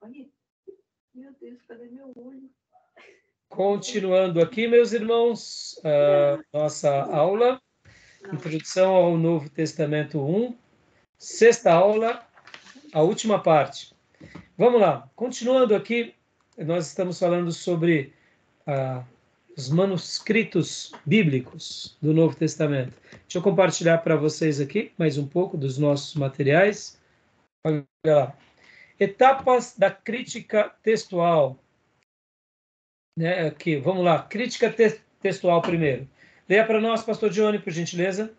Meu Deus, cadê meu olho? Continuando aqui, meus irmãos, a nossa aula, Introdução ao Novo Testamento 1, sexta aula, a última parte. Vamos lá, continuando aqui, nós estamos falando sobre os manuscritos bíblicos do Novo Testamento. Deixa eu compartilhar para vocês aqui mais um pouco dos nossos materiais. Olha lá. Etapas da crítica textual. Né, aqui, vamos lá. Crítica textual primeiro. Leia para nós, pastor Johnny, por gentileza.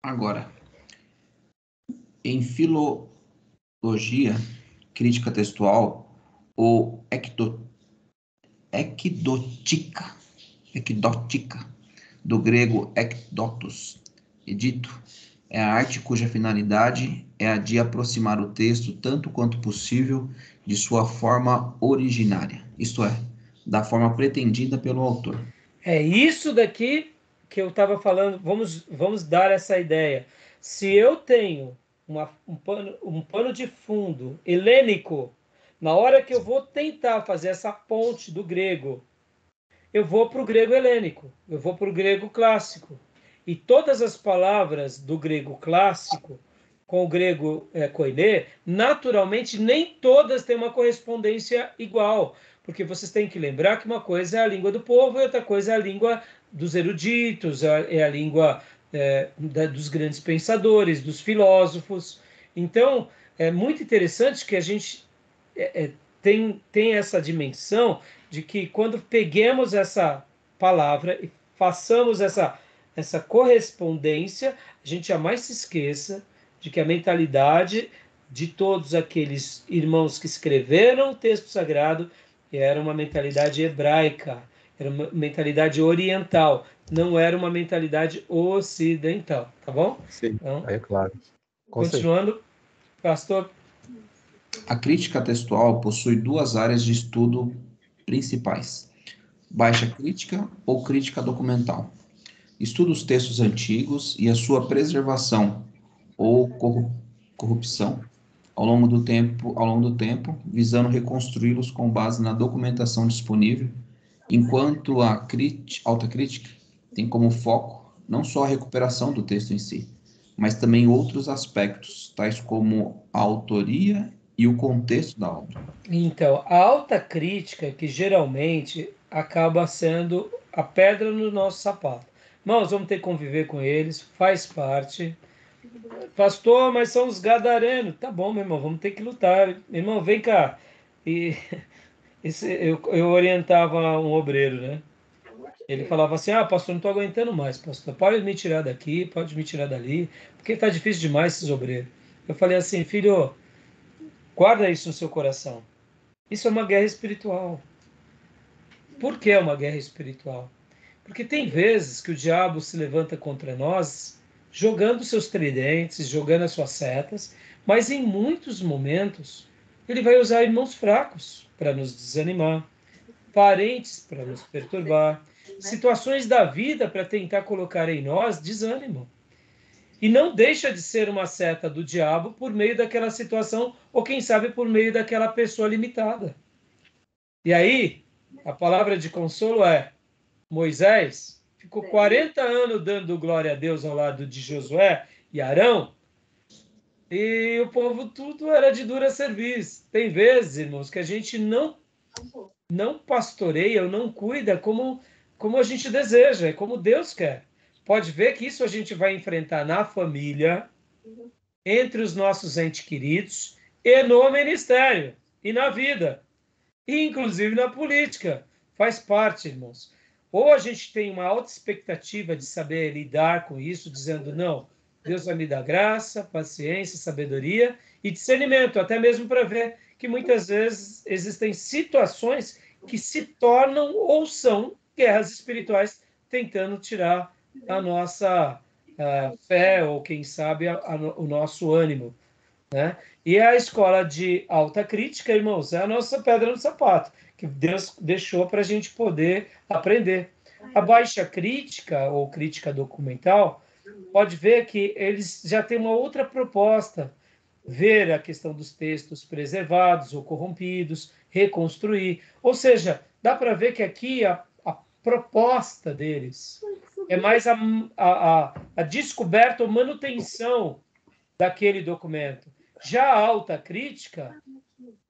Agora, em filologia, crítica textual, ou equidótica, do grego ekdotos, edito, é a arte cuja finalidade é a de aproximar o texto tanto quanto possível de sua forma originária, isto é, da forma pretendida pelo autor. É isso daqui que eu estava falando, vamos dar essa ideia. Se eu tenho um pano de fundo helênico, na hora que eu vou tentar fazer essa ponte do grego, eu vou para o grego helênico, eu vou para o grego clássico. E todas as palavras do grego clássico com o grego koiné, naturalmente, nem todas têm uma correspondência igual, porque vocês têm que lembrar que uma coisa é a língua do povo e outra coisa é a língua dos eruditos, é a língua dos grandes pensadores, dos filósofos. Então, é muito interessante que a gente tem essa dimensão de que quando peguemos essa palavra e façamos essa correspondência, a gente jamais se esqueça de que a mentalidade de todos aqueles irmãos que escreveram o texto sagrado era uma mentalidade hebraica, era uma mentalidade oriental, não era uma mentalidade ocidental, tá bom? Sim, então, é claro. Continuando, pastor. A crítica textual possui duas áreas de estudo principais: baixa crítica ou crítica documental. Estuda os textos antigos e a sua preservação ou corrupção ao longo do tempo, visando reconstruí-los com base na documentação disponível, enquanto a alta crítica tem como foco não só a recuperação do texto em si, mas também outros aspectos, tais como a autoria e o contexto da obra. Então, a alta crítica, que geralmente acaba sendo a pedra no nosso sapato. Irmãos, vamos ter que conviver com eles, faz parte. Pastor, mas são os gadarenos. Tá bom, meu irmão, vamos ter que lutar. Meu irmão, vem cá. E eu orientava um obreiro, né? Ele falava assim, pastor, não estou aguentando mais, pastor. Pode me tirar daqui, pode me tirar dali, porque está difícil demais esses obreiros. Eu falei assim, filho, guarda isso no seu coração. Isso é uma guerra espiritual. Por que é uma guerra espiritual? Porque tem vezes que o diabo se levanta contra nós, jogando seus tridentes, jogando as suas setas, mas em muitos momentos ele vai usar irmãos fracos para nos desanimar, parentes para nos perturbar, situações da vida para tentar colocar em nós desânimo. E não deixa de ser uma seta do diabo por meio daquela situação, ou quem sabe por meio daquela pessoa limitada. E aí, a palavra de consolo é: Moisés ficou 40 anos dando glória a Deus ao lado de Josué e Arão, e o povo tudo era de dura serviço. Tem vezes, irmãos, que a gente não pastoreia ou não cuida como a gente deseja, como Deus quer. Pode ver que isso a gente vai enfrentar na família, entre os nossos entes queridos, e no ministério, e na vida. E, inclusive, na política. Faz parte, irmãos. Ou a gente tem uma alta expectativa de saber lidar com isso, dizendo, não, Deus vai me dar graça, paciência, sabedoria e discernimento, até mesmo para ver que muitas vezes existem situações que se tornam ou são guerras espirituais tentando tirar a nossa fé ou, quem sabe, o nosso ânimo. Né? E a escola de alta crítica, irmãos, é a nossa pedra no sapato, que Deus deixou para a gente poder aprender. A baixa crítica, ou crítica documental, pode ver que eles já têm uma outra proposta. Ver a questão dos textos preservados ou corrompidos, reconstruir. Ou seja, dá para ver que aqui a proposta deles é mais a descoberta ou manutenção daquele documento. Já a alta crítica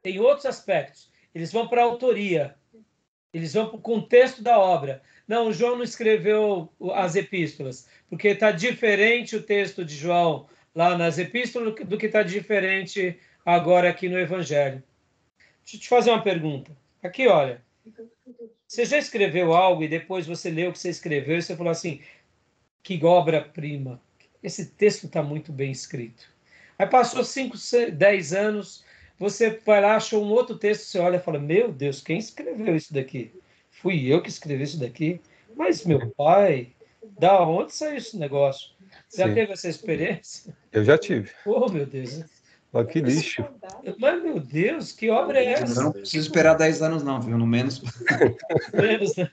tem outros aspectos. Eles vão para a autoria, eles vão para o contexto da obra. Não, o João não escreveu as epístolas, porque está diferente o texto de João lá nas epístolas do que está diferente agora aqui no Evangelho. Deixa eu te fazer uma pergunta. Aqui, olha. Você já escreveu algo e depois você leu o que você escreveu e você falou assim, que obra-prima. Esse texto está muito bem escrito. Aí passou 5, 10 anos, você vai lá, achou um outro texto, você olha e fala, meu Deus, quem escreveu isso daqui? Fui eu que escrevi isso daqui? Mas meu pai, da onde saiu esse negócio? Já Sim, teve essa experiência? eu já tive. Oh, meu Deus. Olha que lixo. Mas, meu Deus, que obra é Eu essa? não preciso esperar 10 anos, não, viu? No menos. Menos, né?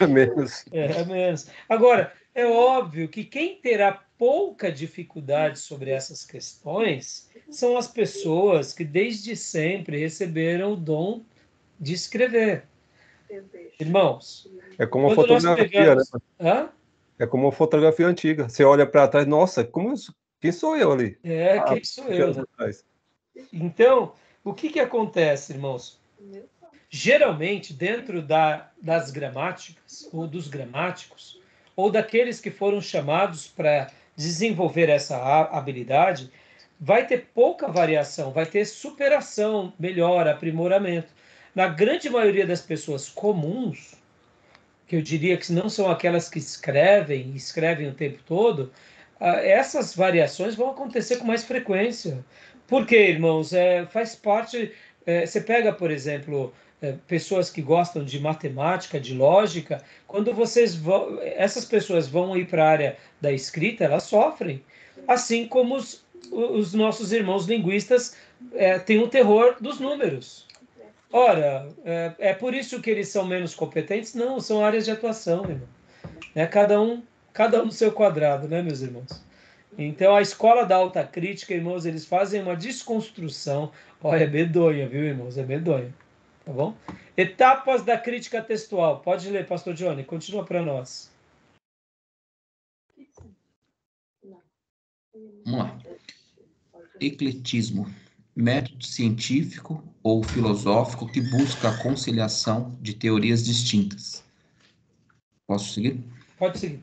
Menos. É menos. Agora, é óbvio que quem terá pouca dificuldade sobre essas questões são as pessoas que desde sempre receberam o dom de escrever. Irmãos, É como uma quando nós fotografia, né? pegamos... Hã? É como uma fotografia antiga. Você olha para trás, nossa, quem sou eu ali? Quem sou 20 eu, anos né? atrás. Então, o que acontece, irmãos? Geralmente, dentro das gramáticas, ou dos gramáticos, ou daqueles que foram chamados para desenvolver essa habilidade, vai ter pouca variação, vai ter superação, melhora, aprimoramento. Na grande maioria das pessoas comuns, que eu diria que não são aquelas que escrevem o tempo todo, essas variações vão acontecer com mais frequência. Por quê, irmãos? Faz parte. Você pega, por exemplo, pessoas que gostam de matemática, de lógica, quando essas pessoas vão ir para a área da escrita, elas sofrem. Assim como os nossos irmãos linguistas têm o terror dos números. Ora, é por isso que eles são menos competentes? Não, são áreas de atuação, irmão. Cada um no seu quadrado, né, meus irmãos? Então, a escola da alta crítica, irmãos, eles fazem uma desconstrução. Olha, é medonha, viu, irmãos? É medonha. Tá bom? Etapas da crítica textual. Pode ler, Pastor Johnny. Continua para nós. Vamos lá. Ecletismo. Método científico ou filosófico que busca a conciliação de teorias distintas. Posso seguir? Pode seguir.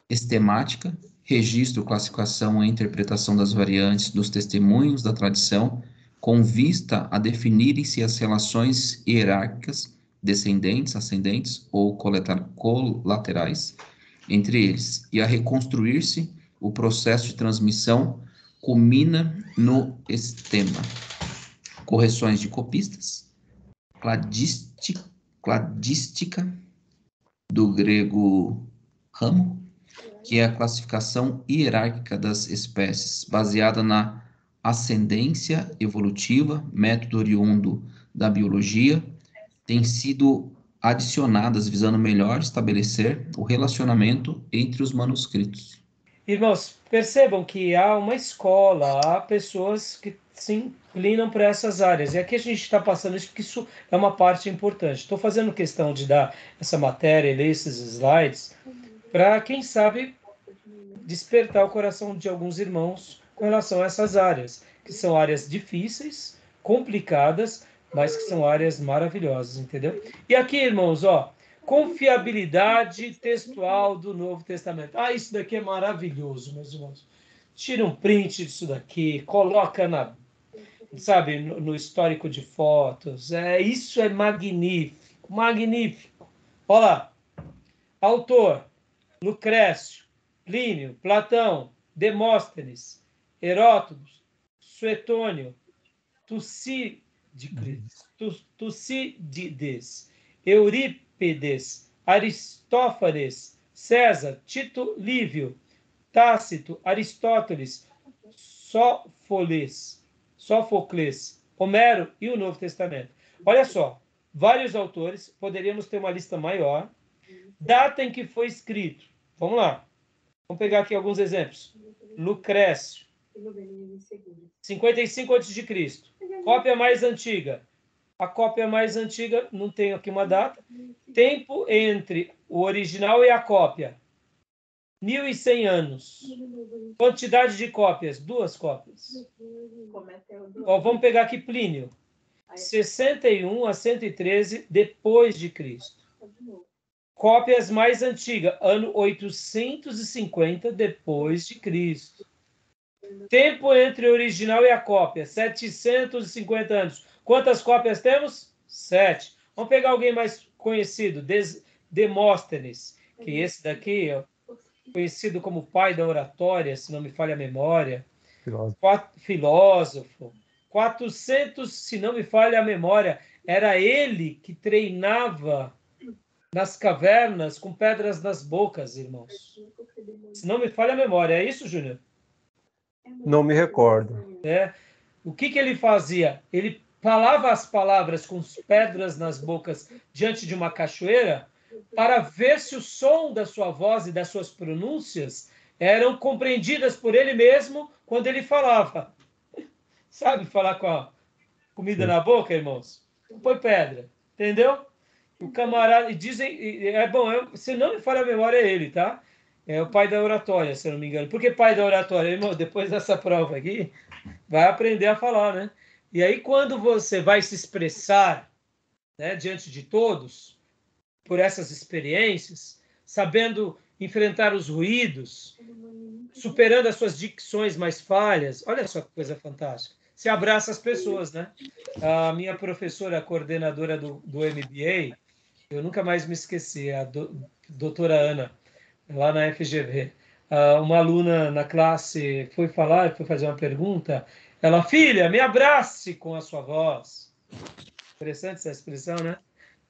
Estemática, registro, classificação e interpretação das variantes dos testemunhos da tradição, com vista a definirem-se as relações hierárquicas, descendentes, ascendentes ou colaterais entre eles, e a reconstruir-se o processo de transmissão culmina no estema. Correções de copistas, cladística, do grego ramo, que é a classificação hierárquica das espécies, baseada na ascendência evolutiva, método oriundo da biologia, têm sido adicionadas visando melhor estabelecer o relacionamento entre os manuscritos. Irmãos, percebam que há uma escola, há pessoas que se inclinam para essas áreas. E aqui a gente está passando isso porque isso é uma parte importante. Estou fazendo questão de dar essa matéria e ler esses slides para, quem sabe, despertar o coração de alguns irmãos com relação a essas áreas, que são áreas difíceis, complicadas, mas que são áreas maravilhosas, entendeu? E aqui, irmãos, ó, confiabilidade textual do Novo Testamento. Ah, isso daqui é maravilhoso, meus irmãos. Tira um print disso daqui, coloca no histórico de fotos. Isso é magnífico, magnífico. Olha lá, autor, Lucrécio, Plínio, Platão, Demóstenes, Heródoto, Suetônio, Tucídides, Eurípides, Aristófanes, César, Tito Livio, Tácito, Aristóteles, Sófocles, Homero e o Novo Testamento. Olha só, vários autores, poderíamos ter uma lista maior. Data em que foi escrito. Vamos lá. Vamos pegar aqui alguns exemplos. Lucrécio, 55 a.C. Cópia mais antiga. A cópia mais antiga, não tenho aqui uma data. Tempo entre o original e a cópia. 1.100 anos. Quantidade de cópias, 2 cópias. Ó, vamos pegar aqui Plínio. 61 a 113 depois de Cristo. Cópias mais antigas, ano 850 depois de Cristo. Tempo entre o original e a cópia, 750 anos. Quantas cópias temos? 7. Vamos pegar alguém mais conhecido, Demóstenes, que esse daqui é conhecido como pai da oratória, se não me falha a memória. Filósofo. 400, se não me falha a memória, era ele que treinava nas cavernas com pedras nas bocas, irmãos. Se não me falha a memória, é isso, Júnior? Não me recordo. O que ele fazia? Ele falava as palavras com pedras nas bocas diante de uma cachoeira para ver se o som da sua voz e das suas pronúncias eram compreendidas por ele mesmo quando ele falava. Sabe falar com a comida na boca, irmãos? Põe pedra, entendeu? O camarada, e dizem, se não me falha a memória, é ele, tá? É o pai da oratória, se eu não me engano. Por que pai da oratória? Irmão, depois dessa prova aqui, vai aprender a falar, né? E aí, quando você vai se expressar, né, diante de todos, por essas experiências, sabendo enfrentar os ruídos, superando as suas dicções mais falhas, olha só que coisa fantástica. Você abraça as pessoas, né? A minha professora, a coordenadora do MBA, eu nunca mais me esqueci, a doutora Ana, lá na FGV. Uma aluna na classe foi fazer uma pergunta. Ela, filha, me abrace com a sua voz. Interessante essa expressão, né?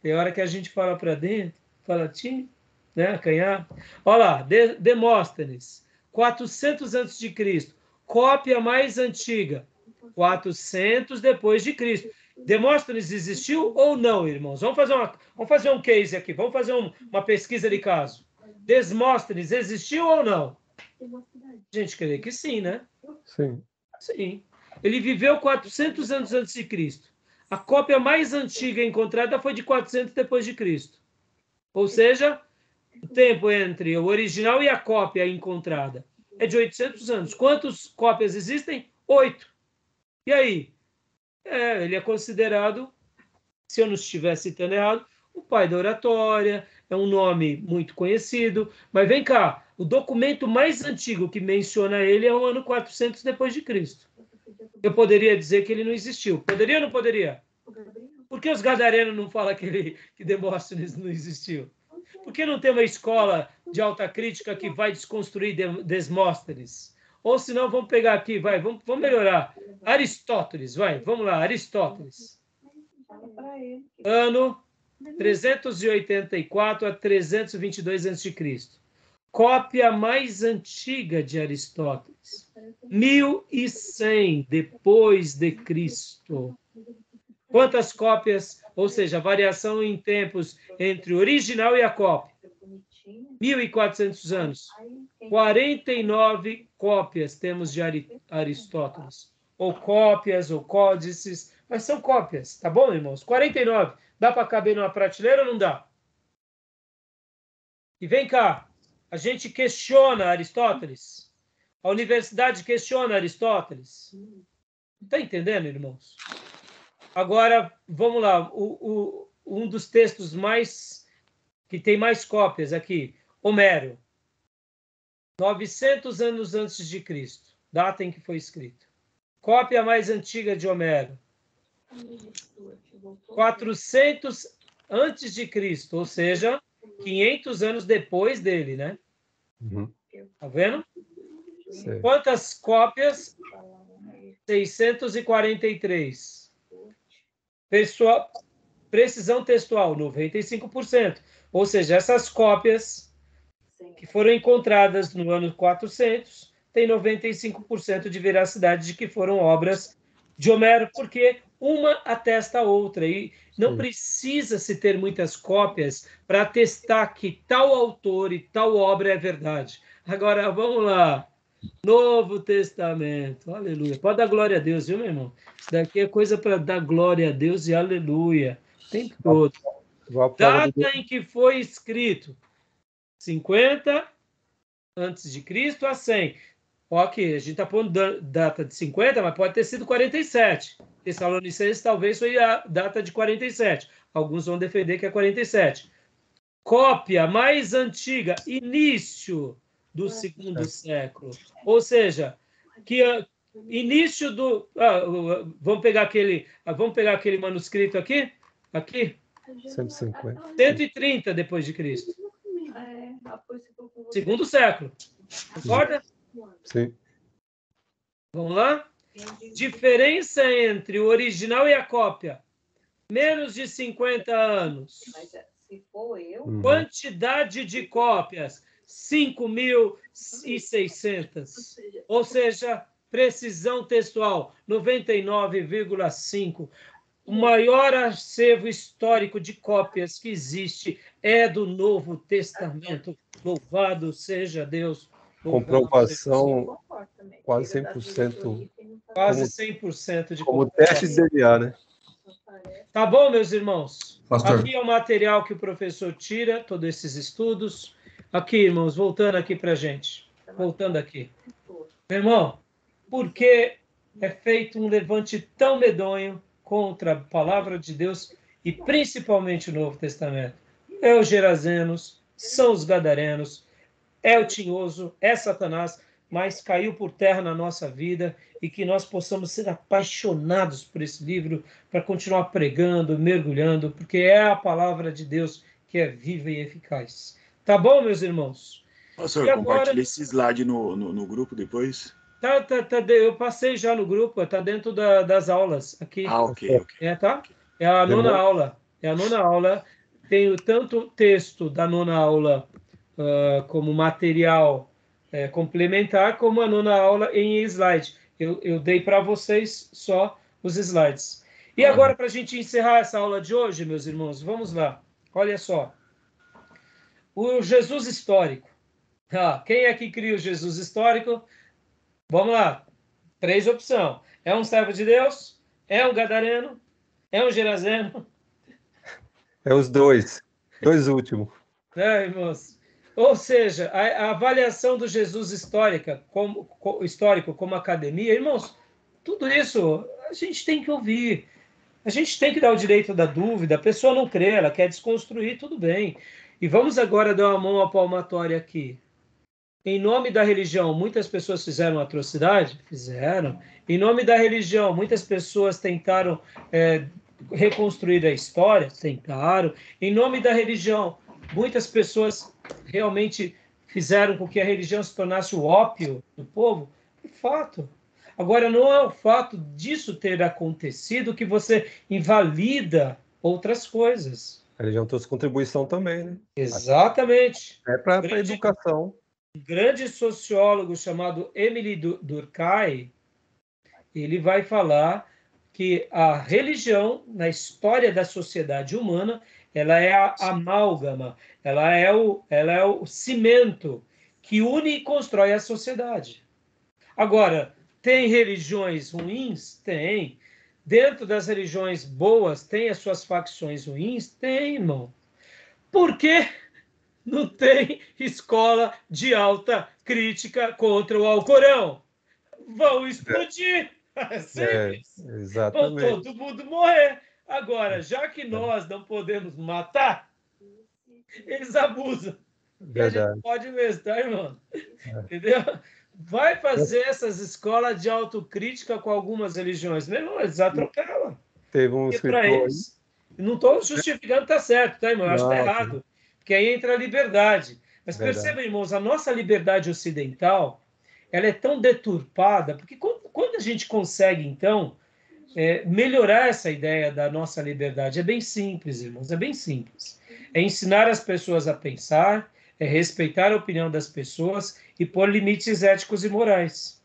Tem hora que a gente fala para dentro, fala tim, né? Acanhar. Olha lá, Demóstenes, 400 antes de Cristo. Cópia mais antiga, 400 depois de Cristo. Demóstenes existiu ou não, irmãos? Vamos fazer um case aqui, vamos fazer uma pesquisa de caso. Demóstenes existiu ou não? A gente crê que sim, né? Sim. Sim. Ele viveu 400 anos antes de Cristo. A cópia mais antiga encontrada foi de 400 depois de Cristo. Ou seja, o tempo entre o original e a cópia encontrada é de 800 anos. Quantas cópias existem? 8. E aí? Ele é considerado, se eu não estiver citando errado, o pai da oratória, é um nome muito conhecido, mas vem cá, o documento mais antigo que menciona ele é o ano 400 depois de Cristo. Eu poderia dizer que ele não existiu. Poderia ou não poderia? Por que os gadarenos não falam que Demóstenes não existiu? Por que não tem uma escola de alta crítica que vai desconstruir Demóstenes? Ou senão, vamos pegar aqui, vamos melhorar. Aristóteles, vamos lá, Aristóteles. Ano 384 a 322 a.C. Cópia mais antiga de Aristóteles. 1.100 depois de Cristo. Quantas cópias, ou seja, variação em tempos entre o original e a cópia? 1.400 anos. 49 cópias temos de Aristóteles. Ou cópias, ou códices, mas são cópias, tá bom, irmãos? 49. Dá para caber numa prateleira ou não dá? E vem cá, a gente questiona Aristóteles. A universidade questiona Aristóteles. Está entendendo, irmãos? Agora, vamos lá. Um dos textos que tem mais cópias aqui, Homero. 900 anos antes de Cristo, data em que foi escrito. Cópia mais antiga de Homero. 400 antes de Cristo, ou seja, 500 anos depois dele, né? Tá vendo? Sei. Quantas cópias? 643. Precisão textual, 95%. Ou seja, essas cópias que foram encontradas no ano 400 têm 95% de veracidade de que foram obras de Homero, porque uma atesta a outra. E não Sim. precisa se ter muitas cópias para atestar que tal autor e tal obra é verdade. Agora, vamos lá. Novo Testamento. Aleluia. Pode dar glória a Deus, viu, meu irmão? Isso daqui é coisa para dar glória a Deus e aleluia. O tempo todo. Igual a prova do... Data em que foi escrito 50 antes de Cristo a 100. Ok, a gente está pondo data de 50, mas pode ter sido 47. Tessalonicenses talvez foi a data de 47. Alguns vão defender que é 47. Cópia mais antiga, início do segundo século. Ou seja, que início do... vamos pegar aquele manuscrito aqui? Aqui? 150. 130 depois de Cristo. Segundo século. Concorda? Sim. Vamos lá? Diferença entre o original e a cópia. Menos de 50 anos. Mas se for eu... Quantidade de cópias. 5.600. Ou seja, precisão textual. 99,5. O maior acervo histórico de cópias que existe é do Novo Testamento. Louvado seja Deus. Comprovação quase 100%. Quase 100% de Como comprovação. teste de DNA, né? Tá bom, meus irmãos? Pastor. Aqui é o material que o professor tira, todos esses estudos. Aqui, irmãos, voltando aqui para a gente. Voltando aqui. Meu irmão, por que é feito um levante tão medonho contra a palavra de Deus e principalmente o Novo Testamento? É os Gerazenos, são os Gadarenos, é o Tinhoso, é Satanás, mas caiu por terra na nossa vida e que nós possamos ser apaixonados por esse livro para continuar pregando, mergulhando, porque é a palavra de Deus que é viva e eficaz. Tá bom, meus irmãos? Pastor, E agora- compartilha esse slide no grupo depois. Eu passei já no grupo, tá dentro das aulas aqui. Ok. Tá? É a nona Demora. aula. É a nona aula. Tenho tanto o texto da nona aula como material complementar, como a nona aula em slide. Eu dei para vocês só os slides. E agora, para a gente encerrar essa aula de hoje, meus irmãos, vamos lá. Olha só. O Jesus histórico. Quem é que cria o Jesus histórico? Vamos lá. 3 opções. É um servo de Deus? É um gadareno? É um gerazeno? É os dois. Dois últimos. Irmãos? Ou seja, a avaliação do Jesus histórico como academia, irmãos, tudo isso a gente tem que ouvir. A gente tem que dar o direito da dúvida. A pessoa não crê, ela quer desconstruir, tudo bem. E vamos agora dar uma mão à palmatória aqui. Em nome da religião, muitas pessoas fizeram atrocidade? Fizeram. Em nome da religião, muitas pessoas tentaram reconstruir a história? Tentaram. Em nome da religião, muitas pessoas realmente fizeram com que a religião se tornasse o ópio do povo? É fato. Agora, não é o fato disso ter acontecido que você invalida outras coisas. A religião trouxe contribuição também, né? Exatamente. É para a educação. Um grande sociólogo chamado Emile Durkheim, ele vai falar que a religião, na história da sociedade humana, ela é a amálgama, ela é o cimento que une e constrói a sociedade. Agora, tem religiões ruins? Tem. Dentro das religiões boas, tem as suas facções ruins? Tem, irmão. Por quê? Não tem escola de alta crítica contra o Alcorão. Vão explodir. Simples. Exatamente. Vão todo mundo morrer. Agora, já que nós não podemos matar, eles abusam. Verdade. A gente pode mesmo, tá, irmão? Entendeu? Vai fazer essas escolas de autocrítica com algumas religiões. Meu irmão, eles atropelam. Teve um escritor aí. Eles, não estou justificando, tá certo, tá, irmão? Eu acho que tá errado. Porque aí entra a liberdade. Mas percebam, irmãos, a nossa liberdade ocidental, ela é tão deturpada, porque quando a gente consegue, então, melhorar essa ideia da nossa liberdade, é bem simples, irmãos, é bem simples. É ensinar as pessoas a pensar, é respeitar a opinião das pessoas e pôr limites éticos e morais.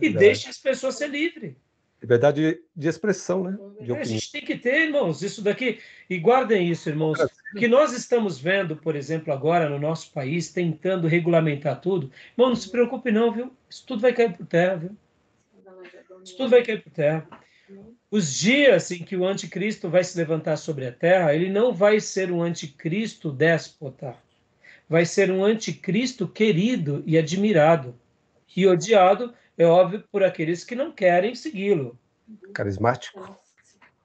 E deixe as pessoas ser livres. Liberdade de expressão, né? De A opinião. gente tem que ter, irmãos, isso daqui. E guardem isso, irmãos. O que nós estamos vendo, por exemplo, agora no nosso país, tentando regulamentar tudo. Irmão, não se preocupe não, viu? Isso tudo vai cair por terra, viu? Isso tudo vai cair por terra. Os dias em que o anticristo vai se levantar sobre a terra, ele não vai ser um anticristo déspota. Vai ser um anticristo querido e admirado. E odiado, é óbvio, por aqueles que não querem segui-lo. Carismático.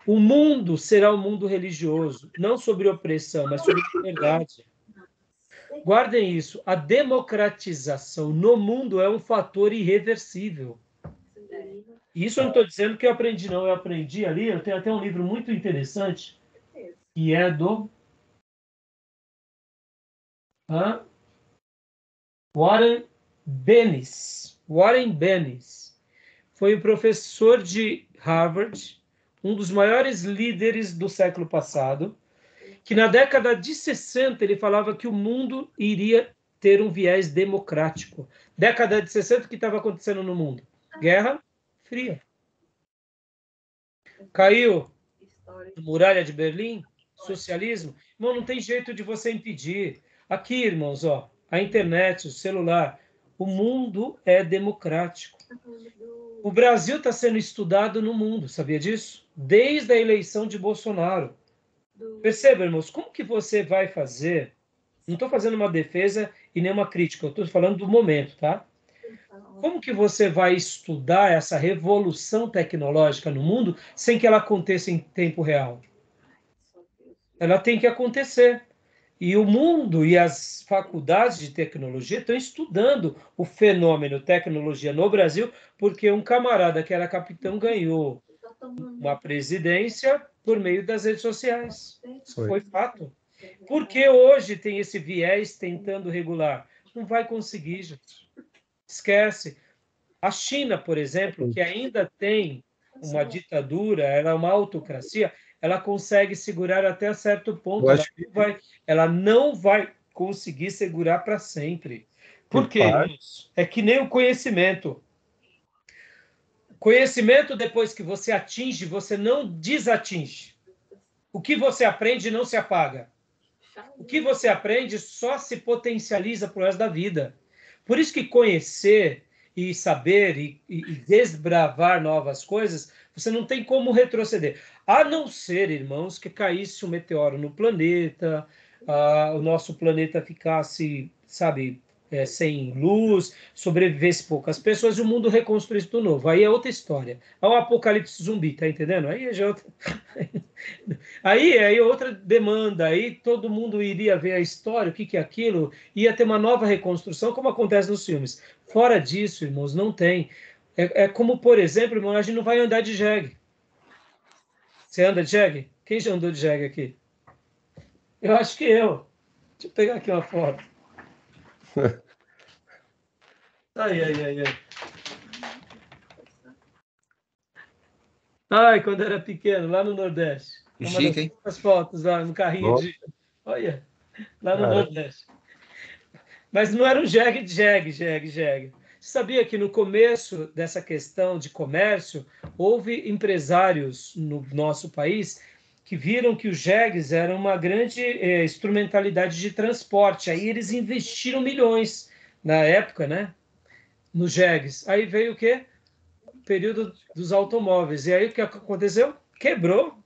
O mundo será um mundo religioso, não sobre opressão, mas sobre liberdade. Guardem isso. A democratização no mundo é um fator irreversível. Isso eu não estou dizendo que eu aprendi, não. Eu aprendi ali, eu tenho até um livro muito interessante, que é do Warren Bennis. Warren Bennis foi o professor de Harvard, um dos maiores líderes do século passado, que na década de 60 ele falava que o mundo iria ter um viés democrático. Década de 60, o que estava acontecendo no mundo? Guerra Fria. Caiu a muralha de Berlim, socialismo. Irmão, não tem jeito de você impedir. Aqui, irmãos, ó, a internet, o celular, o mundo é democrático. O Brasil está sendo estudado no mundo, sabia disso? Desde a eleição de Bolsonaro. Perceba, irmãos, como que você vai fazer? Não estou fazendo uma defesa e nem uma crítica, eu estou falando do momento, tá? Como que você vai estudar essa revolução tecnológica no mundo sem que ela aconteça em tempo real? Ela tem que acontecer. E o mundo e as faculdades de tecnologia estão estudando o fenômeno tecnologia no Brasil, porque um camarada que era capitão ganhou uma presidência por meio das redes sociais. Foi fato. Porque hoje tem esse viés tentando regular? Não vai conseguir, gente. Esquece. A China, por exemplo, que ainda tem uma ditadura, ela é uma autocracia, ela consegue segurar até certo ponto. Ela não vai conseguir segurar para sempre. Por quê? É que nem o conhecimento. Conhecimento, depois que você atinge, você não desatinge. O que você aprende não se apaga. O que você aprende só se potencializa pro resto da vida. Por isso que conhecer e saber e desbravar novas coisas, você não tem como retroceder. A não ser, irmãos, que caísse um meteoro no planeta, o nosso planeta ficasse, sabe, sem luz, sobrevivesse poucas pessoas e o mundo reconstruísse tudo novo. Aí é outra história. É o apocalipse zumbi, tá entendendo? Aí já é outra... Aí é outra demanda, aí todo mundo iria ver a história, o que é aquilo, ia ter uma nova reconstrução, como acontece nos filmes. Fora disso, irmãos, não tem. É como, por exemplo, irmão, a gente não vai andar de jegue. Você anda de jegue? Quem já andou de jegue aqui? Eu acho que eu. Deixa eu pegar aqui uma foto. Ai. Ai, quando era pequeno, lá no Nordeste. Que chique, hein? As fotos lá no carrinho de... Olha, lá no Nordeste. Mas não era um jegue. Você sabia que no começo dessa questão de comércio, houve empresários no nosso país que viram que os jegues eram uma grande instrumentalidade de transporte. Aí eles investiram milhões na época, né? Nos jegues. Aí veio o quê? O período dos automóveis. E aí o que aconteceu? Quebrou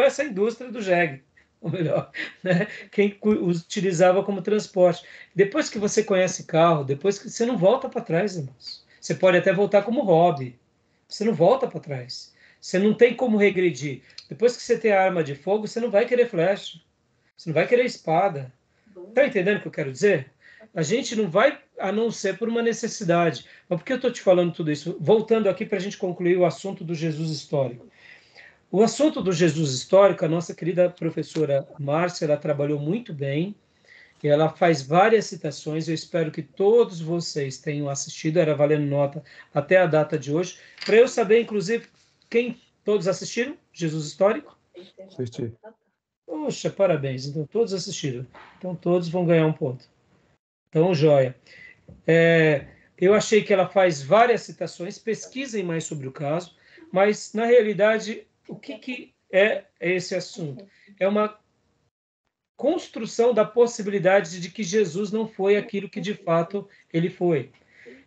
essa indústria do jegue. Ou melhor, né? Quem utilizava como transporte. Depois que você conhece carro, depois que você não volta para trás, irmãos. Você pode até voltar como hobby. Você não volta para trás. Você não tem como regredir. Depois que você tem a arma de fogo, você não vai querer flecha. Você não vai querer espada. Está entendendo o que eu quero dizer? A gente não vai, a não ser por uma necessidade. Mas por que eu estou te falando tudo isso? Voltando aqui para a gente concluir o assunto do Jesus histórico. O assunto do Jesus histórico, a nossa querida professora Márcia, ela trabalhou muito bem, e ela faz várias citações, eu espero que todos vocês tenham assistido, era valendo nota até a data de hoje, para eu saber, inclusive, quem todos assistiram, Jesus histórico? Assisti. Poxa, parabéns, então todos assistiram, então todos vão ganhar um ponto. Então, joia. Eu achei que ela faz várias citações, pesquisem mais sobre o caso. Mas, na realidade, o que é esse assunto? É uma construção da possibilidade de que Jesus não foi aquilo que de fato ele foi.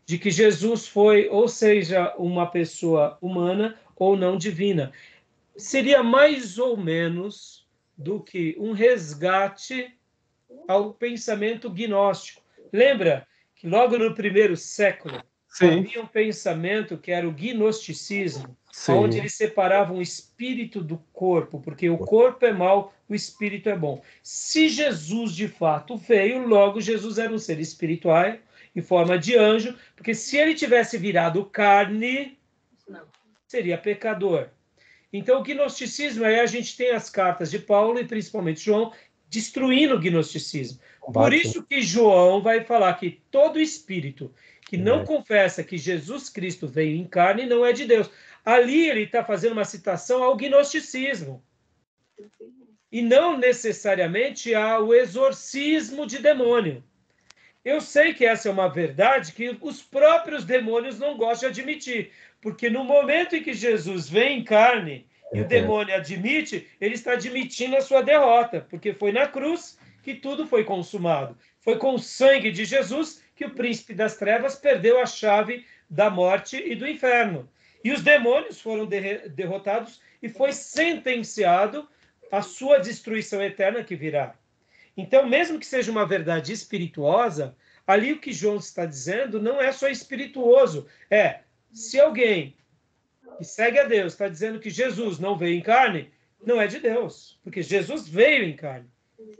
De que Jesus foi, ou seja, uma pessoa humana ou não divina. Seria mais ou menos do que um resgate ao pensamento gnóstico. Lembra que logo no primeiro século Sim, havia um pensamento que era o gnosticismo, onde sim. eles separavam o espírito do corpo, porque o corpo é mau, o espírito é bom. Se Jesus de fato veio, logo Jesus era um ser espiritual em forma de anjo, porque se ele tivesse virado carne, seria pecador. Então, o gnosticismo, aí a gente tem as cartas de Paulo e principalmente João destruindo o gnosticismo. Por Combate, né? isso que João vai falar que todo espírito que não confessa que Jesus Cristo veio em carne não é de Deus. Ali ele está fazendo uma citação ao gnosticismo. E não necessariamente ao exorcismo de demônio. Eu sei que essa é uma verdade que os próprios demônios não gostam de admitir, porque no momento em que Jesus vem em carne e o demônio admite, ele está admitindo a sua derrota, porque foi na cruz que tudo foi consumado. Foi com o sangue de Jesus que o príncipe das trevas perdeu a chave da morte e do inferno. E os demônios foram derrotados e foi sentenciado a sua destruição eterna que virá. Então, mesmo que seja uma verdade espirituosa, ali o que João está dizendo não é só espirituoso. Se alguém que segue a Deus está dizendo que Jesus não veio em carne, não é de Deus, porque Jesus veio em carne.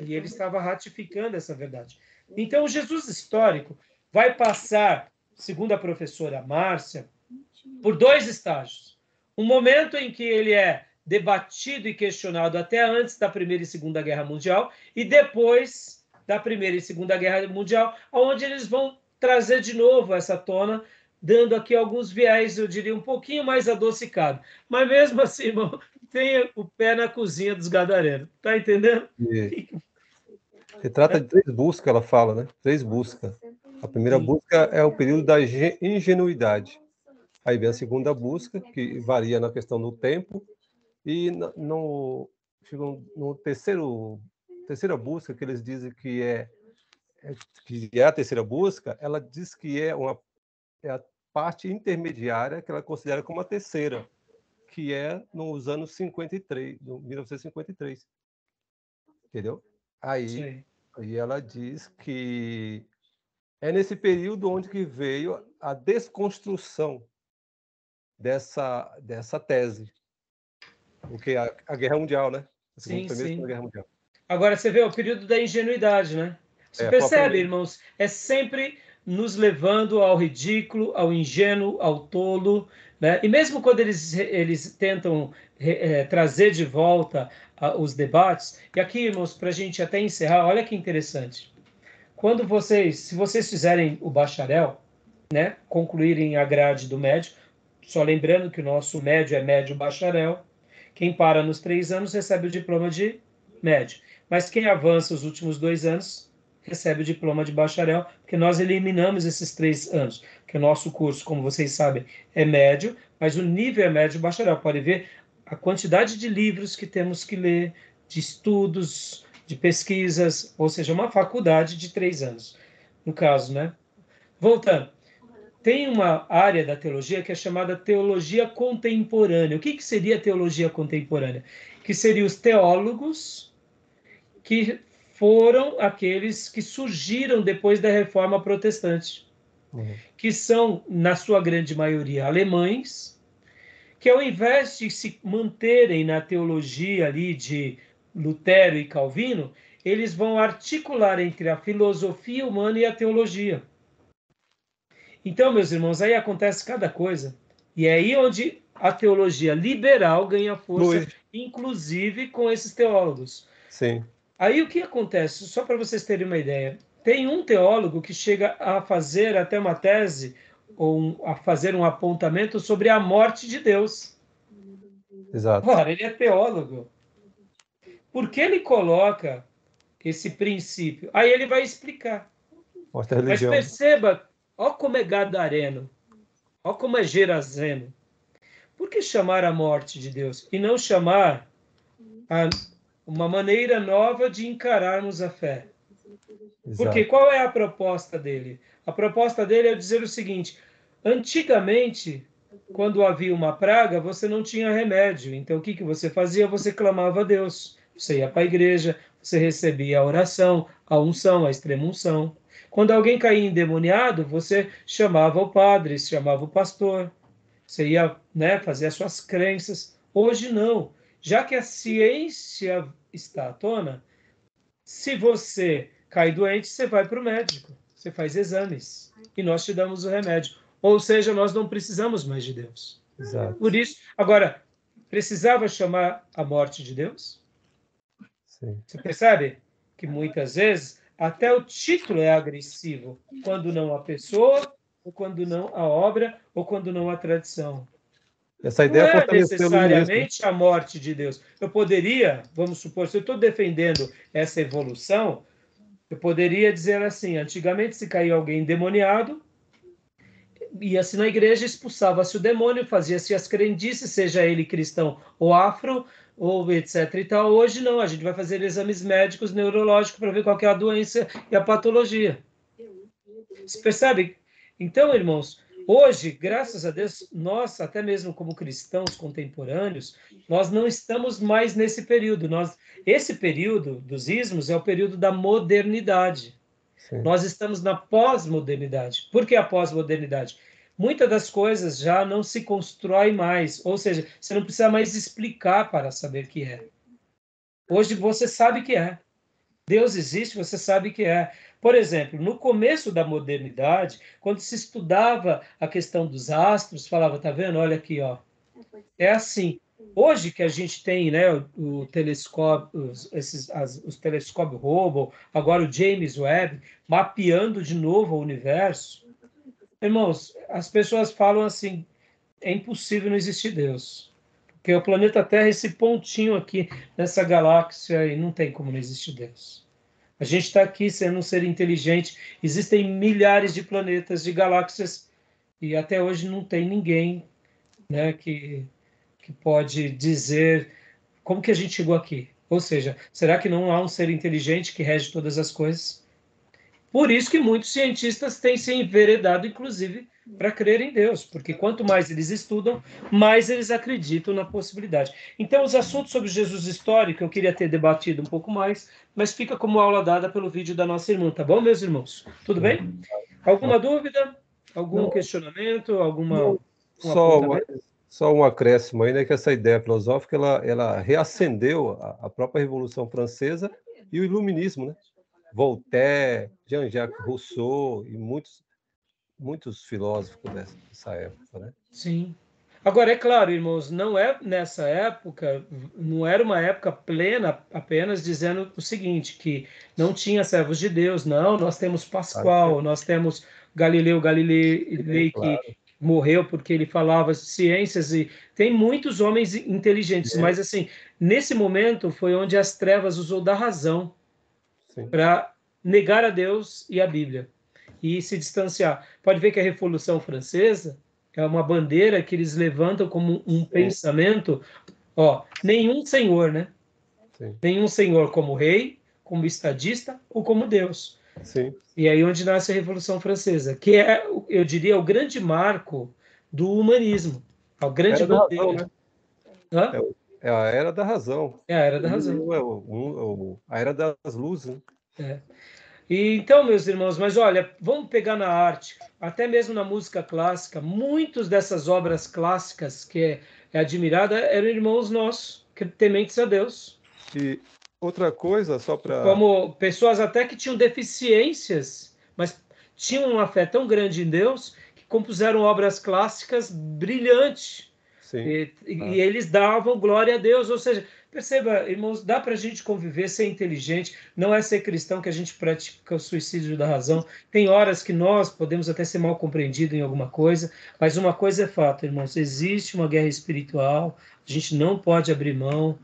E ele estava ratificando essa verdade. Então, o Jesus histórico vai passar, segundo a professora Márcia, por 2 estágios. Um momento em que ele é debatido e questionado até antes da Primeira e Segunda Guerra Mundial, e depois da Primeira e Segunda Guerra Mundial, onde eles vão trazer de novo essa tona, dando aqui alguns viés, eu diria, um pouquinho mais adocicado. Mas mesmo assim, irmão, tenha o pé na cozinha dos gadarenos. Tá entendendo? Se trata de 3 buscas, ela fala, né? 3 buscas. A primeira busca é o período da ingenuidade. Aí vem a segunda busca, que varia na questão do tempo, e no terceira busca, que eles dizem que é a terceira busca, ela diz que é a parte intermediária que ela considera como a terceira, que é nos anos 53, 1953. Entendeu? Aí ela diz que é nesse período onde que veio a desconstrução dessa tese, porque a Guerra Mundial, né? Sim, Segunda sim. Guerra Mundial. Agora, você vê o período da ingenuidade, né? Você percebe, irmãos? É sempre nos levando ao ridículo, ao ingênuo, ao tolo, né? E mesmo quando eles tentam trazer de volta os debates, e aqui, irmãos, para a gente até encerrar, olha que interessante. Se vocês fizerem o bacharel, né, concluírem a grade do médio, só lembrando que o nosso médio é médio bacharel, quem para nos 3 anos recebe o diploma de médio. Mas quem avança os últimos 2 anos recebe o diploma de bacharel, porque nós eliminamos esses 3 anos. Porque o nosso curso, como vocês sabem, é médio, mas o nível é médio bacharel. Pode ver a quantidade de livros que temos que ler, de estudos, de pesquisas, ou seja, uma faculdade de 3 anos, no caso, né? Voltando. Tem uma área da teologia que é chamada teologia contemporânea. O que seria teologia contemporânea? Que seriam os teólogos que foram aqueles que surgiram depois da Reforma Protestante, que são, na sua grande maioria, alemães, que ao invés de se manterem na teologia ali de Lutero e Calvino, eles vão articular entre a filosofia humana e a teologia. Então, meus irmãos, aí acontece cada coisa. E é aí onde a teologia liberal ganha força, inclusive com esses teólogos. Sim. Aí o que acontece? Só para vocês terem uma ideia. Tem um teólogo que chega a fazer até uma tese, ou a fazer um apontamento sobre a morte de Deus. Exato. Ora, ele é teólogo. Por que ele coloca esse princípio? Aí ele vai explicar. Mostra a religião. Mas perceba, ó como é gadareno, ó como é gerazeno. Por que chamar a morte de Deus? E não chamar uma maneira nova de encararmos a fé? Porque Exato. qual é a proposta dele? A proposta dele é dizer o seguinte: antigamente, quando havia uma praga, você não tinha remédio. Então, o que você fazia? Você clamava a Deus. Você ia para a igreja, você recebia a oração, a unção, a extrema-unção. Quando alguém caía endemoniado, você chamava o padre, chamava o pastor. Você ia, né, fazer as suas crenças. Hoje não. Já que a ciência está à tona, se você cai doente, você vai para o médico. Você faz exames. E nós te damos o remédio. Ou seja, nós não precisamos mais de Deus. Exato. Por isso, agora, precisava chamar a morte de Deus? Sim. Você percebe que muitas vezes até o título é agressivo, quando não a pessoa, ou quando não a obra, ou quando não a tradição. Essa Não ideia é fortaleceu o iluminismo. necessariamente a morte de Deus. Eu poderia, vamos supor, se eu estou defendendo essa evolução, eu poderia dizer assim: antigamente, se caía alguém endemoniado, ia-se na igreja, expulsava-se o demônio, fazia-se as crendices, seja ele cristão ou afro, ou etc. e tal. Hoje não, a gente vai fazer exames médicos neurológicos para ver qual que é a doença e a patologia. Você percebe? Então, irmãos, hoje, graças a Deus, nós, até mesmo como cristãos contemporâneos, nós não estamos mais nesse período. Esse período dos ismos é o período da modernidade. Sim. Nós estamos na pós-modernidade. Por que a pós-modernidade? Muitas das coisas já não se constrói mais, ou seja, você não precisa mais explicar para saber que é. Hoje você sabe que é. Deus existe, você sabe que é. Por exemplo, no começo da modernidade, quando se estudava a questão dos astros, falava, tá vendo? Olha aqui, ó. É assim. Hoje que a gente tem, né, o telescópio, os telescópios Hubble, agora o James Webb, mapeando de novo o universo. Irmãos, as pessoas falam assim, é impossível não existir Deus. Porque o planeta Terra, esse pontinho aqui nessa galáxia, e não tem como não existir Deus. A gente está aqui sendo um ser inteligente. Existem milhares de planetas, de galáxias, e até hoje não tem ninguém, né, que pode dizer como que a gente chegou aqui. Ou seja, será que não há um ser inteligente que rege todas as coisas? Por isso que muitos cientistas têm se enveredado, inclusive, para crer em Deus, porque quanto mais eles estudam, mais eles acreditam na possibilidade. Então, os assuntos sobre Jesus histórico eu queria ter debatido um pouco mais, mas fica como aula dada pelo vídeo da nossa irmã, tá bom, meus irmãos? Tudo bem? Alguma dúvida? Algum questionamento? Alguma Só um acréscimo aí, né, que essa ideia filosófica ela reacendeu a própria Revolução Francesa e o Iluminismo, né? Voltaire, Jean-Jacques Rousseau e muitos filósofos dessa época, né? Sim. Agora, é claro, irmãos, não é nessa época, não era uma época plena apenas dizendo o seguinte, que não tinha servos de Deus, não, nós temos Pascoal, nós temos Galileu Galilei, que morreu porque ele falava ciências, e tem muitos homens inteligentes, mas assim, nesse momento foi onde as trevas usou da razão para negar a Deus e a Bíblia, e se distanciar. Pode ver que a Revolução Francesa é uma bandeira que eles levantam como um pensamento, ó, nenhum senhor, né? Sim. Nenhum senhor como rei, como estadista ou como Deus. Sim. E aí onde nasce a Revolução Francesa, que é, eu diria, o grande marco do humanismo, a grande bandeira. Razão, né? É a era da razão. É a era da razão. A era das luzes, né? E, então, meus irmãos, mas olha, vamos pegar na arte, até mesmo na música clássica, muitas dessas obras clássicas que é admirada eram irmãos nossos, tementes a Deus. E outra coisa, só para... Como pessoas até que tinham deficiências, mas tinham uma fé tão grande em Deus que compuseram obras clássicas brilhantes. Sim. E eles davam glória a Deus, ou seja, perceba, irmãos, dá para a gente conviver, ser inteligente, não é ser cristão que a gente pratica o suicídio da razão. Tem horas que nós podemos até ser mal compreendidos em alguma coisa, mas uma coisa é fato, irmãos, existe uma guerra espiritual, a gente não pode abrir mão,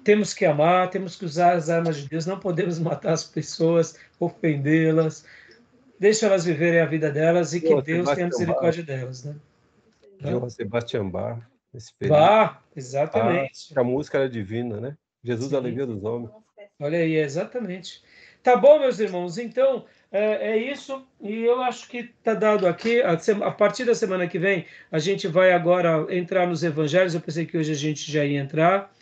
temos que amar, temos que usar as armas de Deus, não podemos matar as pessoas, ofendê-las, deixa elas viverem a vida delas e que Deus tenha misericórdia delas, né? Johann Sebastian Bach. nesse período. Exatamente. A música era divina, né? Jesus, Sim. a alegria dos homens. Olha aí, exatamente. Tá bom, meus irmãos. Então, é isso. E eu acho que está dado aqui. A partir da semana que vem, a gente vai agora entrar nos evangelhos. Eu pensei que hoje a gente já ia entrar.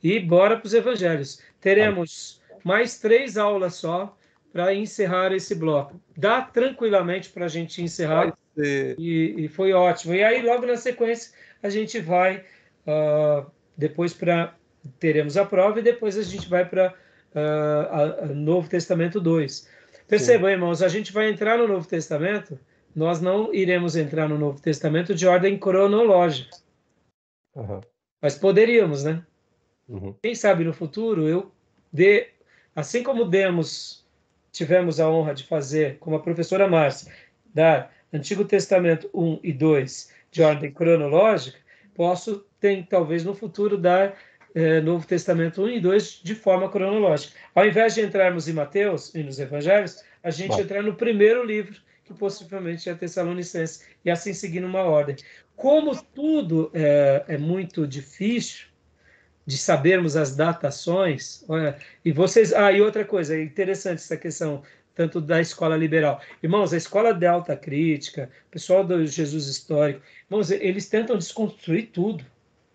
E bora para os evangelhos. Teremos mais 3 aulas só para encerrar esse bloco. Dá tranquilamente para a gente encerrar. E foi ótimo. E aí, logo na sequência, a gente vai depois para... Teremos a prova e depois a gente vai para Novo Testamento 2. Percebam, irmãos, a gente vai entrar no Novo Testamento, nós não iremos entrar no Novo Testamento de ordem cronológica. Uhum. Mas poderíamos, né? Uhum. Quem sabe no futuro, assim como tivemos a honra de fazer, como a professora Márcia, dar Antigo Testamento 1 e 2 de ordem cronológica, posso, talvez no futuro, dar Novo Testamento 1 e 2 de forma cronológica. Ao invés de entrarmos em Mateus e nos Evangelhos, a gente entrar no primeiro livro, que possivelmente é a Tessalonicenses, e assim seguindo uma ordem. Como tudo é muito difícil de sabermos as datações, e vocês... e outra coisa, é interessante essa questão, tanto da escola liberal. Irmãos, a escola de alta crítica, o pessoal do Jesus histórico, irmãos, eles tentam desconstruir tudo.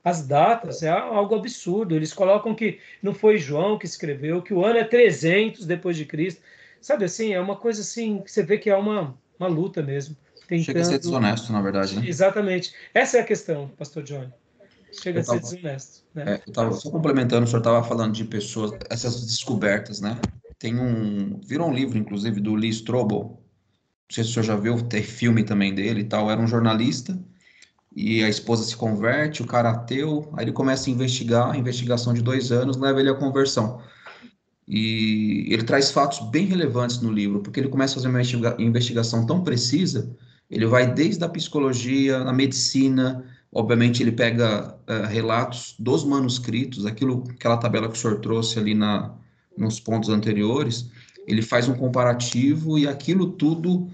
As datas é algo absurdo. Eles colocam que não foi João que escreveu, que o ano é 300 depois de Cristo. Sabe assim, é uma coisa assim que você vê que é uma luta mesmo. Chega a ser desonesto, na verdade, né? Exatamente. Essa é a questão, Pastor Johnny. Chega a ser desonesto, né? Eu estava só complementando, o senhor estava falando de pessoas, essas descobertas, né? Virou um livro, inclusive, do Lee Strobel. Não sei se o senhor já viu, tem filme também dele e tal. Era um jornalista e a esposa se converte, o cara ateu, aí ele começa a investigar, a investigação de 2 anos leva ele à conversão. E ele traz fatos bem relevantes no livro, porque ele começa a fazer uma investigação tão precisa, ele vai desde a psicologia, a medicina, obviamente ele pega relatos dos manuscritos, aquela tabela que o senhor trouxe ali nos pontos anteriores, ele faz um comparativo e aquilo tudo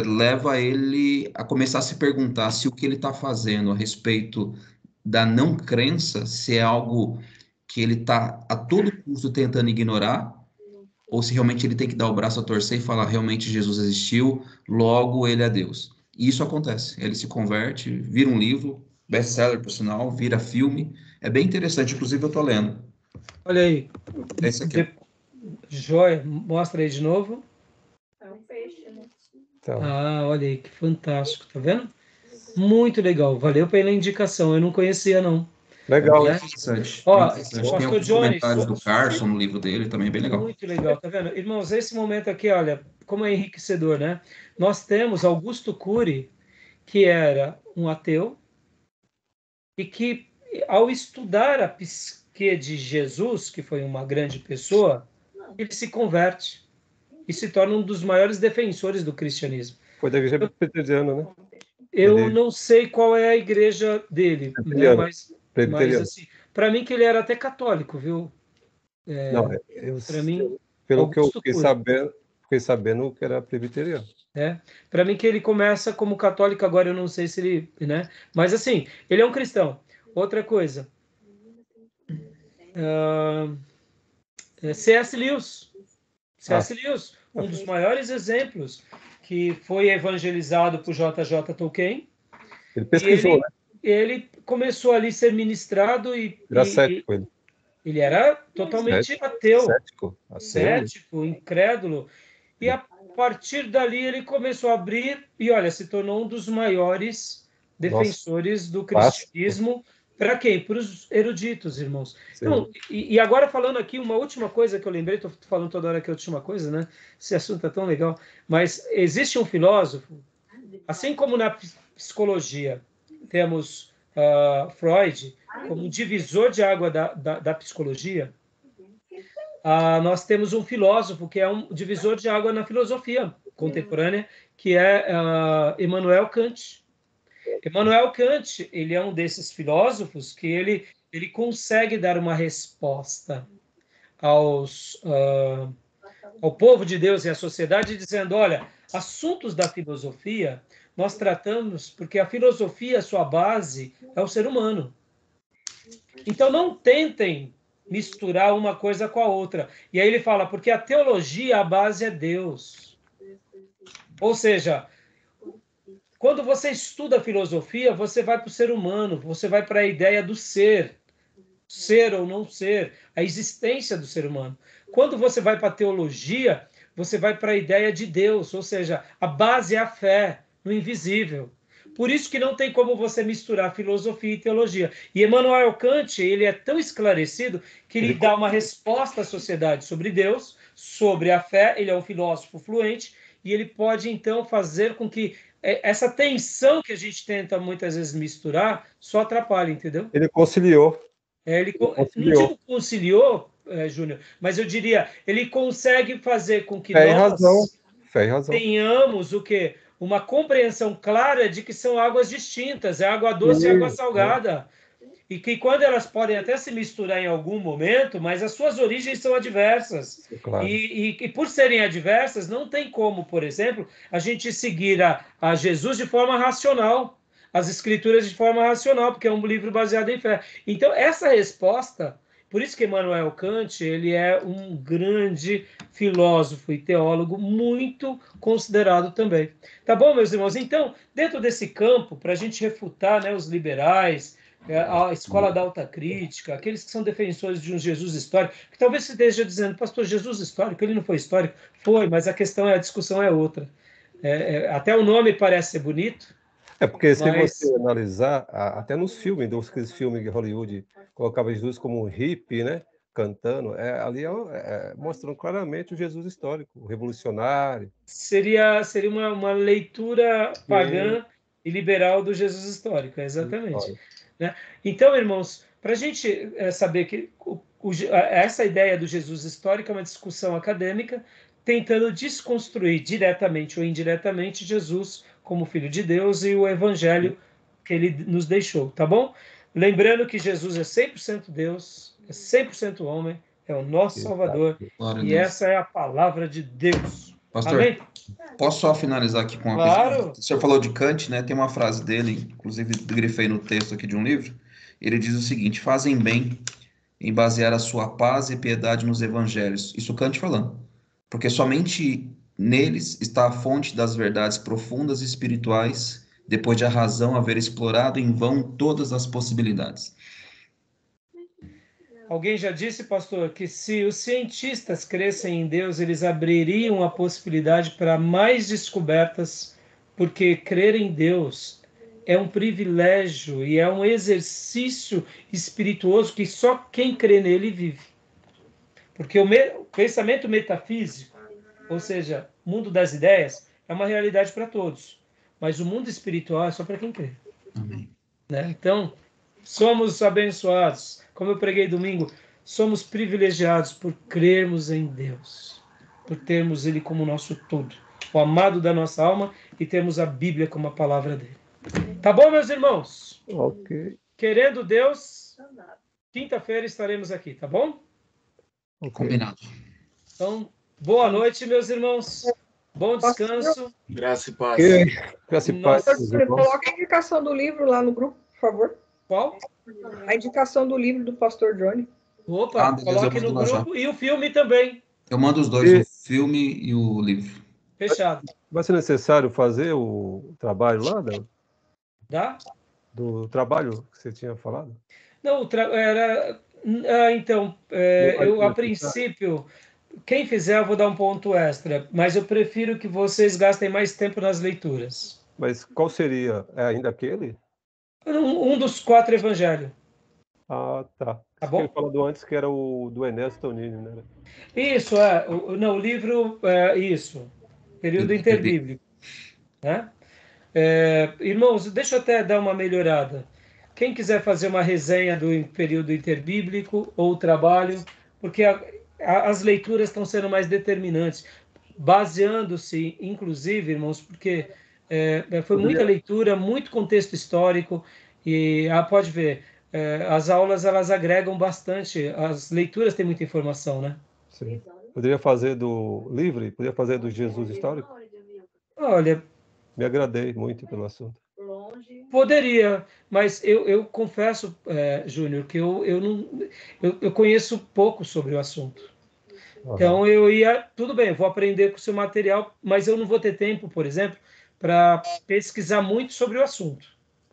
leva ele a começar a se perguntar se o que ele está fazendo a respeito da não crença, se é algo que ele está a todo custo tentando ignorar, ou se realmente ele tem que dar o braço a torcer e falar realmente Jesus existiu, logo ele é Deus. E isso acontece. Ele se converte, vira um livro, best-seller por sinal, vira filme. É bem interessante, inclusive eu estou lendo. Olha aí. Esse aqui. Joia, mostra aí de novo. É um peixe, né? Então, Olha aí, que fantástico, tá vendo? Muito legal, valeu pela indicação, eu não conhecia não. legal, Bem né? interessante. Ó, Bem interessante. Tem Pastor alguns Johnny, comentários do Carson no livro dele, também é bem legal. muito legal, tá vendo? Irmãos, esse momento aqui, olha, como é enriquecedor, né? Nós temos Augusto Cury, que era um ateu, e que, ao estudar a psique de Jesus, que foi uma grande pessoa, ele se converte e se torna um dos maiores defensores do cristianismo. Foi da igreja presbiteriana, né? Eu não sei qual é a igreja dele, né? Mas assim, para mim que ele era até católico, viu? Não, Para mim, pelo que eu Augusto Cury. fiquei sabendo que era presbiteriano. Para mim que ele começa como católico, agora eu não sei se ele, né? Mas assim, ele é um cristão. Outra coisa, C.S. Lewis. C.S. Lewis, um dos maiores exemplos que foi evangelizado por J.J. Tolkien. Ele pesquisou, né? Ele começou ali a ser ministrado Era cético, ele. Ele era totalmente ateu. Cético, incrédulo. E a partir dali ele começou a abrir e, olha, se tornou um dos maiores defensores do cristianismo. Para quem? Para os eruditos, irmãos. Então, e agora falando aqui, uma última coisa que eu lembrei, estou falando toda hora que é a última coisa, né? Esse assunto é tão legal. Mas existe um filósofo, assim como na psicologia temos Freud como divisor de água da psicologia, nós temos um filósofo que é um divisor de água na filosofia contemporânea, que é Immanuel Kant. Immanuel Kant, ele é um desses filósofos que ele consegue dar uma resposta ao povo de Deus e à sociedade, dizendo, olha, assuntos da filosofia nós tratamos, porque a filosofia, a sua base, é o ser humano. Então, não tentem misturar uma coisa com a outra. E aí ele fala, porque a teologia, a base é Deus. Ou seja, quando você estuda filosofia, você vai para o ser humano, você vai para a ideia do ser ou não ser, a existência do ser humano. Quando você vai para a teologia, você vai para a ideia de Deus, ou seja, a base é a fé no invisível. Por isso que não tem como você misturar filosofia e teologia. E Immanuel Kant, ele é tão esclarecido que ele dá uma resposta à sociedade sobre Deus, sobre a fé, ele é um filósofo fluente, e ele pode, então, fazer com que essa tensão que a gente tenta muitas vezes misturar só atrapalha, entendeu? Ele conciliou. Ele não Conciliou. digo conciliou, Júnior, mas eu diria, ele consegue fazer com que Fé e nós razão. Fé e razão. tenhamos o quê? Uma compreensão clara de que são águas distintas, é água doce e água salgada. E que quando elas podem até se misturar em algum momento, mas as suas origens são adversas. Claro. E por serem adversas, não tem como, por exemplo, a gente seguir a Jesus de forma racional, as Escrituras de forma racional, porque é um livro baseado em fé. Então, essa resposta, por isso que Immanuel Kant, ele é um grande filósofo e teólogo muito considerado também. Tá bom, meus irmãos? Então, dentro desse campo, para a gente refutar, né, os liberais, a escola da alta crítica, aqueles que são defensores de um Jesus histórico, que talvez você esteja dizendo, pastor, Jesus histórico, ele não foi histórico? Foi, mas a questão a discussão é outra. Até o nome parece ser bonito. Porque se você analisar, até nos filmes, aqueles filmes de Hollywood, colocava Jesus como um hippie, né? Cantando, ali mostrando claramente o Jesus histórico, o revolucionário. Seria uma leitura pagã e liberal do Jesus histórico, exatamente. Né? Então, irmãos, para a gente saber que essa ideia do Jesus histórico é uma discussão acadêmica, tentando desconstruir diretamente ou indiretamente Jesus como Filho de Deus e o Evangelho que ele nos deixou, tá bom? Lembrando que Jesus é 100% Deus, é 100% homem, é o nosso Salvador, e essa é a palavra de Deus. Pastor, amém? Posso só finalizar aqui com uma Claro. coisa? O senhor falou de Kant, né? Tem uma frase dele, inclusive grifei no texto aqui de um livro. Ele diz o seguinte: fazem bem em basear a sua paz e piedade nos evangelhos. Isso Kant falando. Porque somente neles está a fonte das verdades profundas e espirituais, depois de a razão haver explorado em vão todas as possibilidades. Alguém já disse, pastor, que se os cientistas crescem em Deus, eles abririam a possibilidade para mais descobertas, porque crer em Deus é um privilégio e é um exercício espirituoso que só quem crê nele vive. Porque o pensamento metafísico, ou seja, o mundo das ideias, é uma realidade para todos, mas o mundo espiritual é só para quem crê. Amém. Né? Então, somos abençoados. Como eu preguei domingo, somos privilegiados por crermos em Deus, por termos Ele como nosso tudo, o amado da nossa alma, e termos a Bíblia como a palavra dele. Tá bom, meus irmãos? Ok. Querendo Deus, quinta-feira estaremos aqui, tá bom? Combinado. Então, boa noite, meus irmãos. Bom descanso. Graça e paz. Graça e paz. Coloca a indicação do livro lá no grupo, por favor. Qual? A indicação do livro do pastor Johnny. Opa, beleza, coloque no grupo e o filme também. Eu mando os dois, o filme e o livro. Fechado. Vai ser necessário fazer o trabalho lá, Dá? do trabalho que você tinha falado? Não, então, eu a princípio, quem fizer eu vou dar um ponto extra, mas eu prefiro que vocês gastem mais tempo nas leituras. Mas qual seria? É ainda aquele? Um dos 4 evangelhos. Ah, tá. Tá bom? Ele falou antes que era o do Ernesto Tonini, né? Isso, o livro, isso, período interbíblico. Né? Irmãos, deixa eu até dar uma melhorada. Quem quiser fazer uma resenha do período interbíblico ou trabalho, porque as leituras estão sendo mais determinantes, baseando-se, inclusive, irmãos, porque foi muita leitura, muito contexto histórico, e pode ver, as aulas elas agregam bastante, as leituras têm muita informação, né? Sim. Poderia fazer do livre? Poderia fazer do Jesus histórico? Olha, Me agradei muito pelo assunto. Poderia, mas eu confesso, Júnior, que eu conheço pouco sobre o assunto. Aham. Então tudo bem, eu vou aprender com o seu material, mas eu não vou ter tempo, por exemplo, para pesquisar muito sobre o assunto.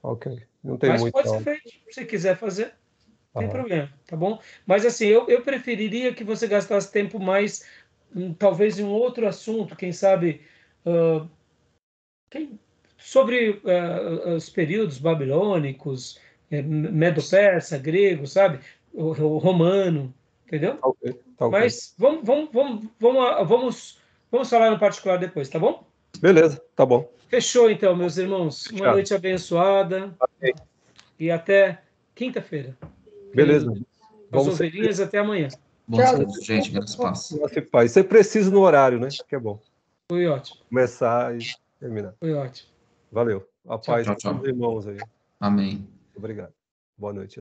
Ok. Não tem Mas muito. pode ser feito, se quiser fazer, não tem Aham. problema, tá bom? Mas assim, eu preferiria que você gastasse tempo mais, talvez em um outro assunto, quem sabe, ah, sobre os períodos babilônicos, medo-persa, grego, sabe? O romano, entendeu? Ok. Tá ok. Mas vamos falar no particular depois, tá bom? Beleza, tá bom. Fechou então, meus irmãos. Uma Fechado. noite abençoada Ok. e até quinta-feira. Beleza. Com as Vamos ser ovelhinhas até amanhã. Bom Tchau, descanso, gente. Graças e paz. paz. Ser preciso no horário, né? Que é bom. Foi ótimo, Começar e terminar. foi ótimo. Valeu. A paz Tchau, para todos tchau. os irmãos aí. Amém. Obrigado. Boa noite.